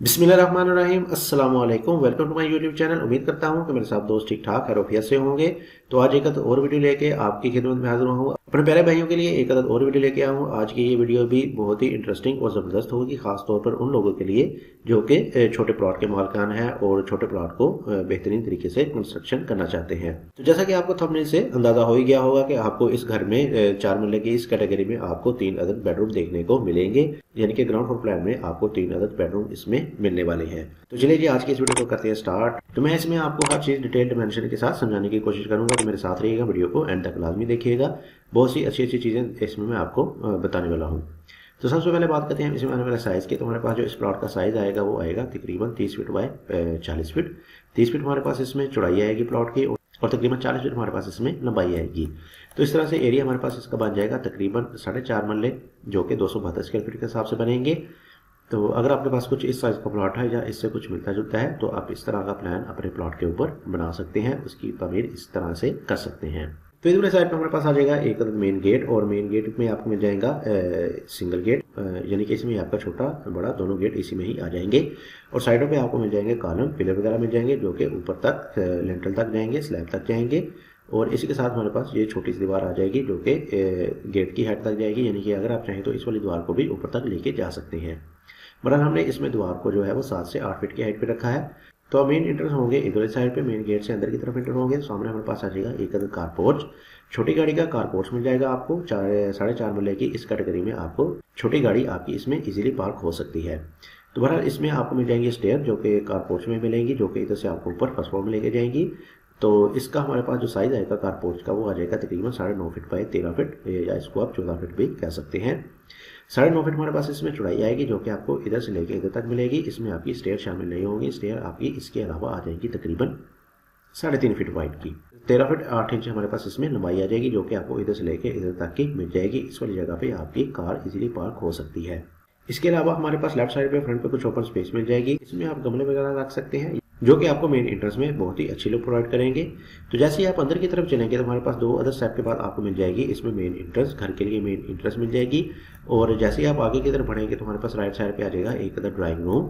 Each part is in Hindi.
बिस्मिल्लाहिर्रहमानिर्रहीम अस्सलाम वालेकुम। Welcome to my YouTube channel. उम्मीद करता हूँ कि मेरे साथ दोस्त ठीक ठाक खैरियत से होंगे। तो आज एक और वीडियो लेके आपकी खिदमत में हाजिर हूँ। अपने प्यारे भाइयों के लिए एक और वीडियो लेके आया हूँ। आज की ये वीडियो भी बहुत ही इंटरेस्टिंग और ज़बरदस्त होगी, खास तौर पर उन लोगों के लिए जो कि छोटे प्लॉट के मालिकान हैं और छोटे प्लॉट को बेहतरीन तरीके से कंस्ट्रक्शन करना चाहते हैं। तो जैसा कि आपको थंबनेल से अंदाजा हो ही गया होगा कि आपको इस घर में 4 मरले की इस कैटेगरी में आपको 3 अदद बेडरूम देखने को मिलेंगे, यानी कि ग्राउंड फ्लोर प्लान में आपको 3 अदद बेडरूम इसमें मिलने वाले हैं। तो चलिए जी आज की इस वीडियो को करते हैं स्टार्ट। तो मैं इसमें आपको हर चीज़ डिटेल डिमेंशन के साथ समझाने की कोशिश करूंगा, तो मेरे साथ रहिएगा, वीडियो को एंड तक लाजमी देखिएगा। बहुत सी अच्छी अच्छी चीज़ें इसमें मैं आपको बताने वाला हूँ। तो सबसे पहले बात करते हैं इसमें आने वाला साइज़ की। तो हमारे पास जो इस प्लॉट का साइज़ आएगा वो आएगा तकरीबन 30 फीट बाय 40 फीट। 30 फीट हमारे पास इसमें चौड़ाई आएगी प्लॉट की और तकरीबन 40 फीट हमारे पास इसमें लंबाई आएगी। तो इस तरह से एरिया हमारे पास इसका बन जाएगा तकरीबन 4.5 मरले, जो कि 272 स्क्वायर फीट के हिसाब से बनेंगे। तो अगर आपके पास कुछ इस साइज़ का प्लॉट है या इससे कुछ मिलता जुलता है तो आप इस तरह का प्लान अपने प्लॉट के ऊपर बना सकते हैं, उसकी तमीर इस तरह से कर सकते हैं। तो इधर साइड पर हमारे पास आ जाएगा एक मेन गेट, और मेन गेट में आपको मिल जाएगा सिंगल गेट, यानी कि इसमें आपका छोटा बड़ा दोनों गेट इसी में ही आ जाएंगे। और साइडों पे आपको मिल जाएंगे कॉलम पिलर वगैरह मिल जाएंगे, जो कि ऊपर तक लेंटल तक जाएंगे, स्लैब तक जाएंगे। और इसी के साथ हमारे पास ये छोटी सी दीवार आ जाएगी जो कि गेट की हाइट तक जाएगी, यानी कि अगर आप चाहें तो इस वाली दीवार को भी ऊपर तक लेके जा सकते हैं। बहरहाल हमने इसमें दीवार को जो है वो 7 से 8 फीट की हाइट पे रखा है। तो मेन एंट्रेंस होंगे इधर साइड पे, मेन गेट से अंदर की तरफ एंटर होंगे। सामने हमारे पास आ जाएगा एक अदर कार पोर्च, छोटी गाड़ी का कार पोर्च मिल जाएगा आपको। 4.5 मरले की इस कैटेगरी में आपको छोटी गाड़ी आपकी इसमें इजीली पार्क हो सकती है। तो बहरहाल इसमें आपको मिल जाएंगी स्टेयर, जो कि कार पोर्च में मिलेंगी, जो कि इधर से आपको ऊपर फर्स्ट फ्लोर में लेके जाएंगी। तो इसका हमारे पास जो साइज़ आएगा कार पोर्च का वो आ जाएगा तकरीबन 9.5 फीट बाय 13 फीट, या इसको आप 14 फीट भी कह सकते हैं। 9.5 फीट हमारे पास इसमें चौड़ाई आएगी, जो कि आपको इधर से लेके इधर तक मिलेगी। इसमें आपकी स्टेयर शामिल नहीं होंगी, स्टेयर आपकी इसके अलावा आ जाएगी तकरीबन 3.5 फीट वाइड की। 13 फीट 8 इंच हमारे पास इसमें लंबाई आ जाएगी, जो कि आपको इधर से लेके इधर तक की मिल जाएगी। इस वाली जगह पे आपकी कार इजीली पार्क हो सकती है। इसके अलावा हमारे पास लेफ्ट साइड पे फ्रंट पे कुछ ओपन स्पेस मिल जाएगी, इसमें आप गमले वगैरह रख सकते हैं, जो कि आपको मेन एंट्रेंस में बहुत ही अच्छी लुक प्रोवाइड करेंगे। तो जैसे ही आप अंदर की तरफ चलेंगे तो हमारे पास 2 अदर स्टेप के बाद आपको मिल जाएगी इसमें मेन एंट्रेंस, घर के लिए मेन एंट्रेंस मिल जाएगी। और जैसे ही आप आगे की तरफ बढ़ेंगे तो हमारे पास राइट साइड पे आ जाएगा एक अदर ड्राइंग रूम,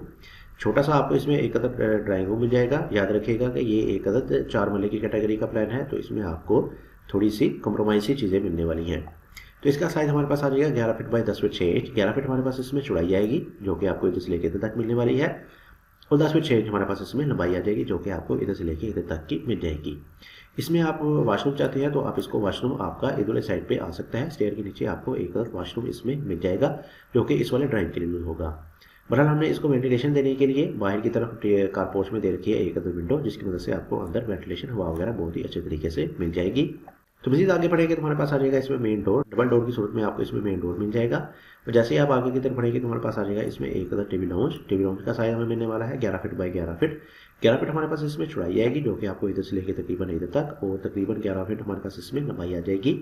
छोटा सा आपको इसमें एक अदर ड्राइंग रूम मिल जाएगा। याद रखिएगा कि ये एक अदर 4 मरले की कैटेगरी का प्लान है, तो इसमें आपको थोड़ी सी कम्प्रोमाइज सी चीज़ें मिलने वाली हैं। तो इसका साइज हमारे पास आ जाएगा 11 feet by 10 feet 6 inch. 11 feet हमारे पास इसमें चौड़ाई आएगी, जो कि आपको इधर से लेकर इधर तक मिलने वाली है। और 10 फीट 6 इंच हमारे पास इसमें लंबाई आ जाएगी, जो कि आपको इधर से लेके इधर तक की मिल जाएगी। इसमें आप वॉशरूम चाहते हैं तो आप इसको वॉशरूम आपका इधर वाले साइड पे आ सकता है। स्टेयर के नीचे आपको एक वॉशरूम इसमें मिल जाएगा, जो कि इस वाले ड्राइंग के लिए यूज होगा। बहरहाल हमने इसको वेंटिलेशन देने के लिए बाहर की तरफ कारपोर्च में दे रखी है एक अदर विंडो, जिसकी मदद से आपको अंदर वेंटिलेशन हवा वगैरह बहुत ही अच्छे तरीके से मिल जाएगी। तो मजीद आगे बढ़ेंगे तो हमारे पास आ जाएगा इसमें मेन डोर, डबल डोर की सूरत में आपको इसमें मेन डोर मिल जाएगा। और जैसे ही आप आगे की तरफ बढ़ेंगे तो हमारे पास आ जाएगा इसमें एक other TV lounge. TV lounge का साइज हमें मिलने वाला है 11 फीट बाय 11 फीट। 11 फीट हमारे पास इसमें चौड़ाई आएगी, जो कि आपको इधर से लेकर तकरीबन इधर तक, और तकरीबन 11 फीट हमारे पास इसमें लंबाई आ जाएगी,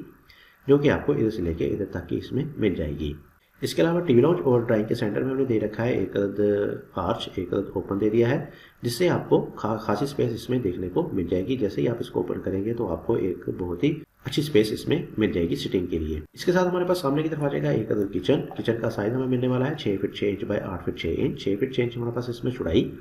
जो कि आपको इधर से लेकर इधर तक की इसमें मिल जाएगी। इसके अलावा टीवी लाउंज और ड्राइंग के सेंटर में हमने दे रखा है एक अदद आर्च, एक अदद ओपन दे दिया है, जिससे आपको खासी स्पेस इसमें देखने को मिल जाएगी। जैसे ही आप इसको ओपन करेंगे तो आपको एक बहुत ही अच्छी स्पेस इसमें मिल जाएगी सिटिंग के लिए। इसके साथ हमारे पास सामने की तरफ आ जाएगा एक अदद किचन। किचन का साइज हमें मिलने वाला है 6 feet 6 inch by 8 feet 6 inch. 6 feet 6 inch हमारे पास इसमें चौड़ाई,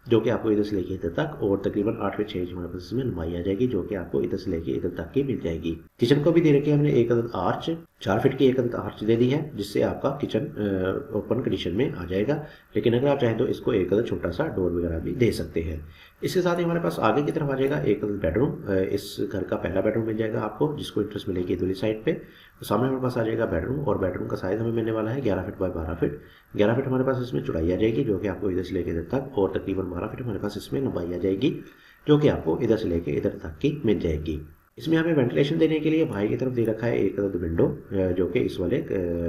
जो कि आपको इधर से लेके इधर तक, और तकरीबन 8 फीट 6 इंच हमारे पास इसमें लंबाई आ जाएगी, जो कि आपको इधर से लेके इधर तक की मिल जाएगी। किचन को भी दे रखी है हमने एक अदद आर्च, 4 फीट की एक अदद आर्च दे दी है, जिससे आपका किचन ओपन कंडीशन में आ जाएगा। लेकिन अगर आप चाहें तो इसको एक अदद छोटा सा डोर वगैरह भी दे सकते हैं। इसके साथ ही हमारे पास आगे की तरफ आ जाएगा एक अदद बेडरूम। इस घर का पहला बेडरूम मिल जाएगा आपको, जिसको इंटरेस्ट मिलेगी इधर साइड पे। तो सामने हमारे पास आ जाएगा बेडरूम, और बेडरूम का साइज हमें मिलने वाला है 11 फीट बाय 12 फीट। 11 फीट हमारे पास इसमें चौड़ाई आ जाएगी, जो कि आपको इधर से लेकर इधर तक, और तकरीबन 12 फीट हमारे पास इसमें लंबाई आ जाएगी, जो कि आपको इधर से लेकर इधर तक की मिल जाएगी। इसमें हमें वेंटिलेशन देने के लिए बाहर की तरफ दे रखा है एक अदद विंडो, जो कि इस वाले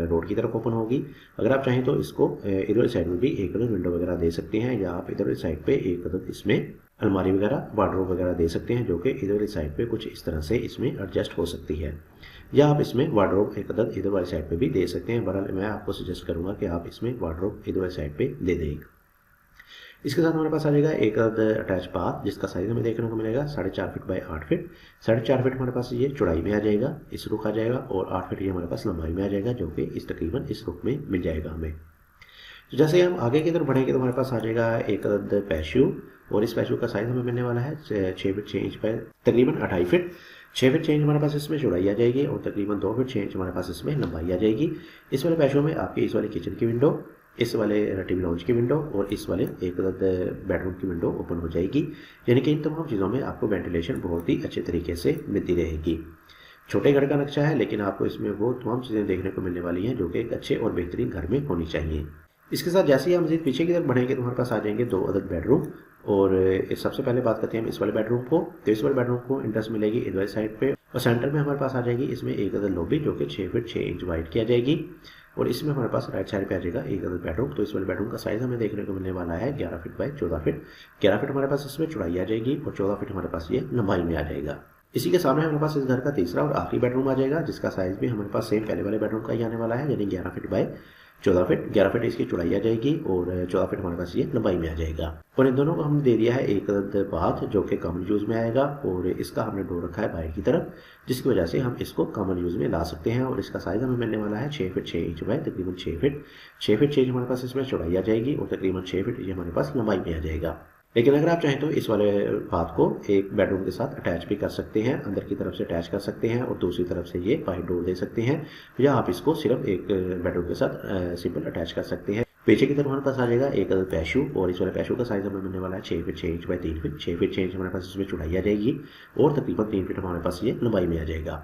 रोड की तरफ ओपन होगी। अगर आप चाहें तो इसको इधर साइड में भी एक अदद विंडो वगैरह दे सकते हैं, या आप इधर साइड पे एक अदद इसमें अलमारी वगैरह वार्डरोब वगैरह दे सकते हैं, जो कि इधर साइड पे कुछ इस तरह से इसमें एडजस्ट हो सकती है। या आप इसमें वार्डरोब एक अदद इधर वाली साइड पे भी दे सकते हैं। बहरहाल मैं आपको सजेस्ट करूंगा कि आप इसमें वार्डरोब इधर वाली साइड पे दे दें। इसके साथ हमारे पास आ जाएगा एक अटैच बाथ, जिसका साइज हमें देखने को मिलेगा 4.5 फीट बाय 8 फीट। 4.5 फीट हमारे पास ये चौड़ाई में आ जाएगा, इस रुख आ जाएगा, और 8 फीट ये हमारे पास लंबाई में आ जाएगा, जो कि इस तकरीबन इस रुख में मिल जाएगा हमें। तो जैसे हम आगे की तरफ बढ़ेंगे तो हमारे पास आ जाएगा एक अदद पैशू, और इस पैशू का साइज हमें मिलने वाला है 6 फीट 6 इंच पर तकरीबन 2.5 फीट। 6 फीट 6 इंच हमारे पास इसमें चौड़ाई आ जाएगी और तकरीबन 2 फीट 6 इंच हमारे पास इसमें लंबाई आ जाएगी। इस वाले पैशू में आपकी इस वाले किचन की विंडो, इस वाले टीवी लाउंज की विंडो और इस वाले एक बेडरूम की विंडो ओपन हो जाएगी। यानी कि इन तमाम चीज़ों में आपको वेंटिलेशन बहुत ही अच्छे तरीके से मिलती रहेगी। छोटे घर का नक्शा है, लेकिन आपको इसमें वो तमाम चीज़ें देखने को मिलने वाली हैं जो कि एक अच्छे और बेहतरीन घर में होनी चाहिए। इसके साथ जैसे ही हम मज़ीद पीछे की तरफ बढ़ेंगे तो हमारे पास आ जाएंगे 2 अदद बेडरूम। और सबसे पहले बात करते हैं हम इस वाले बेडरूम को। तो इस वाले बेडरूम को एंट्रेंस मिलेगी इस वाली साइड पे, और सेंटर में हमारे पास आ जाएगी इसमें एक अदद लॉबी जो कि 6 फीट 6 इंच वाइड की आ जाएगी। और इसमें हमारे पास राइट साइड पे आ जाएगा एक अदद बेडरूम। तो इस वाले बेडरूम का साइज़ हमें देखने को मिलने वाला है 11 फीट बाई 14 फीट। 11 फीट हमारे पास इसमें चौड़ाई आ जाएगी और 14 फीट हमारे पास ये लंबाई में आ जाएगा। इसी के सामने हमारे पास इस घर का तीसरा और आखिरी बेडरूम आ जाएगा, जिसका साइज़ भी हमारे पास सेम पहले वाले बेडरूम का ही आने वाला है, यानी 11 फीट बाई 14 फीट। 11 फीट इसकी चौड़ाई आ जाएगी और 14 फीट हमारे पास ये लंबाई में आ जाएगा। और इन दोनों को हमने दे दिया है एक बाथ जो कि कॉमन यूज़ में आएगा, और इसका हमने डोर रखा है बाहर की तरफ, जिसकी वजह से हम इसको कॉमन यूज़ में ला सकते हैं। और इसका साइज़ हमें मिलने वाला है 6 फीट 6 इंच बाय तकरीबन 6 फीट। 6 फीट 6 इंच हमारे पास इसमें चौड़ाई आ जाएगी और तकरीबन 6 फीट ये हमारे पास लंबाई में आ जाएगा। लेकिन अगर आप चाहें तो इस वाले बाथ को एक बेडरूम के साथ अटैच भी कर सकते हैं, अंदर की तरफ से अटैच कर सकते हैं और दूसरी तरफ से ये बाहर डोर दे सकते हैं, या आप इसको सिर्फ एक बेडरूम के साथ सिंपल अटैच कर सकते हैं। पीछे की तरफ हमारे पास आ जाएगा एक अदद पैशू, और इस वाले पैशू का साइज हमें मिलने वाला है 6 feet 6 inch by 3 feet. 6 feet 6 inch हमारे पास इसमें चौड़ाई आ जाएगी और तकरीबन 3 फीट हमारे पास ये लंबाई में आ जाएगा।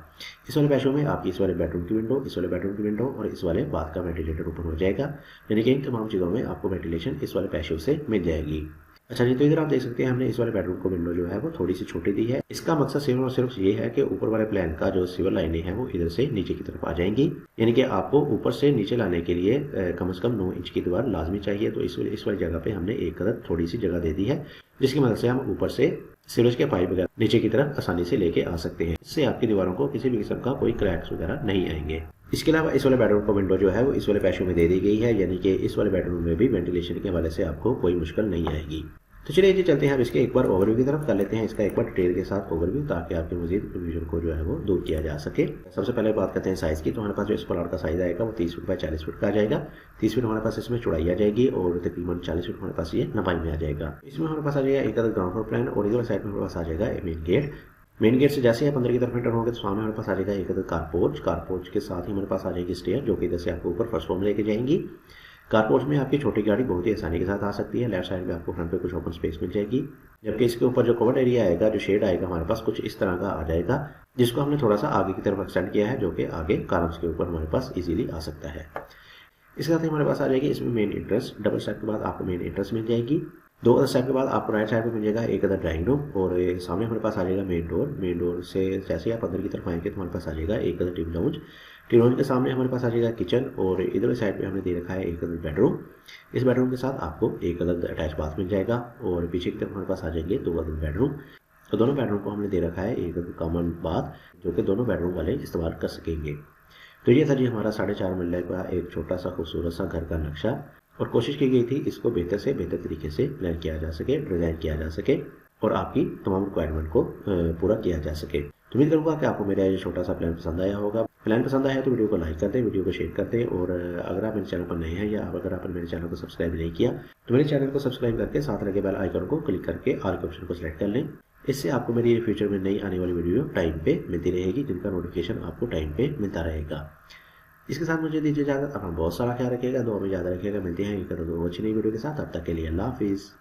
इस वाले पैशू में आपकी इस वाले बेडरूम की विंडो, इस वाले बेडरूम की विंडो और इस वाले बाथ का वेंटिलेटर ओपन हो जाएगा, यानी कि इन तमाम चीज़ों में आपको वेंटिलेशन इस वाले पैशू से मिल जाएगी। अच्छा जी, तो इधर आप देख सकते हैं हमने इस वाले बेडरूम को विंडो जो है वो थोड़ी सी छोटी दी है। इसका मकसद सिर्फ और सिर्फ ये है कि ऊपर वाले प्लान का जो सिविल लाइनें हैं वो इधर से नीचे की तरफ आ जाएंगी, यानी कि आपको ऊपर से नीचे लाने के लिए कम से कम 9 इंच की दीवार लाजमी चाहिए। तो इस वाली जगह पे हमने एक अदद थोड़ी सी जगह दे दी है, जिसकी मदद से हम ऊपर से सीवरेज के पाइप वगैरह नीचे की तरफ आसानी से लेके आ सकते हैं। इससे आपकी दीवारों को किसी भी किस्म का कोई क्रैक्स वगैरह नहीं आएंगे। इसके अलावा इस वाले बेडरूम का विंडो जो है वो इस वाले पैशो में दे दी गई है, यानी कि इस वाले बेडरूम में भी वेंटिलेशन के हवाले से आपको कोई मुश्किल नहीं आएगी। तो चलिए जी चलते हैं अब इसके एक बार ओवरव्यू की तरफ कर लेते हैं, इसका एक बार डिटेल के साथ ओवरव्यू, ताकि आपके मजीद कंफ्यूजन को जो है वो दूर किया जा सके। सबसे पहले बात करते हैं साइज़ की। तो हमारे पास जो इस प्लॉट का साइज़ आएगा वो 30 फीट बाय 40 फीट का आ जाएगा। 30 फीट हमारे पास इसमें चौड़ाई आ जाएगी और तकरीबन 40 फीट हमारे पास ये लंबाई में आ जाएगा। इसमें हमारे पास आ जाएगा एक अदद ग्राउंड फ्लोर प्लान, और इधर साइड में हमारे पास आ जाएगा मेन गेट। मेन गेट से जैसे आप अंदर की तरफ एंटर होंगे तो सामने हमारे पास आ जाएगा एक अदद कारपोर्च। कारपोर्च के साथ ही हमारे पास आ जाएगी स्टेयर, जो कि इधर से आपको ऊपर फर्स्ट फ्लोर में लेके जाएंगी। कारपोर्च में आपकी छोटी गाड़ी बहुत ही आसानी के साथ आ सकती है। लेफ्ट साइड में आपको फ्रंट पे कुछ ओपन स्पेस मिल जाएगी, जबकि इसके ऊपर जो कवर्ड एरिया आएगा, जो शेड आएगा हमारे पास कुछ इस तरह का आ जाएगा, जिसको हमने थोड़ा सा आगे की तरफ एक्सटेंड किया है, जो कि आगे कॉलम्स के ऊपर हमारे पास इजीली आ सकता है। इसके साथ ही हमारे पास आ जाएगी इसमें मेन एंट्रेंस। डबल स्टेप के बाद आपको मेन एंट्रेंस मिल जाएगी। 2 अदर स्टेप के बाद आपको राइट साइड में मिल जाएगा एक अदर ड्राइंग रूम, और सामने हमारे पास आ जाएगा मेन डोर। मेन डोर से जैसे आप अंदर की तरफ आएंगे तो हमारे पास आ जाएगा एक other TV lounge. TV lounge के सामने हमारे पास आ जाएगा किचन, और इधर साइड पे हमने दे रखा है एक अदर बेडरूम। इस बेडरूम के साथ आपको एक अदर अटैच बाथ मिल जाएगा, और पीछे की तरफ हमारे पास आ जाएंगे 2 अदर बेडरूम। तो दोनों बेडरूम को हमने दे रखा है एक अदर कॉमन बाथ, जो कि दोनों बेडरूम वाले इस्तेमाल कर सकेंगे। तो ये था जी हमारा 4.5 मरले का एक छोटा सा खूबसूरत सा घर का नक्शा, और कोशिश की गई थी इसको बेहतर से बेहतर तरीके से प्लान किया जा सके, डिज़ाइन किया जा सके, और आपकी तमाम रिक्वायरमेंट को पूरा किया जा सके। तो उम्मीद करूँगा कि आपको मेरा ये छोटा सा प्लान पसंद आया होगा। प्लान पसंद आया तो वीडियो को लाइक कर दें, वीडियो को शेयर कर दें, और अगर आप मेरे चैनल पर नए हैं या अगर आपने मेरे चैनल को सब्सक्राइब नहीं किया तो मेरे चैनल को सब्सक्राइब करके साथ लगे बेल आइकन को क्लिक करके ऑल के ऑप्शन को सिलेक्ट कर लें। इससे आपको मेरी फ्यूचर में नई आने वाली वीडियो टाइम पे मिलती रहेगी, जिनका नोटिफिकेशन आपको टाइम पे मिलता रहेगा। इसके साथ मुझे दीजिए इजाज़त। अपना बहुत सारा ख्याल रखिएगा, दुआ में याद रखिएगा। मिलते हैं एक अच्छी नई वीडियो के साथ, तब तक के लिए अल्लाह हाफिज़।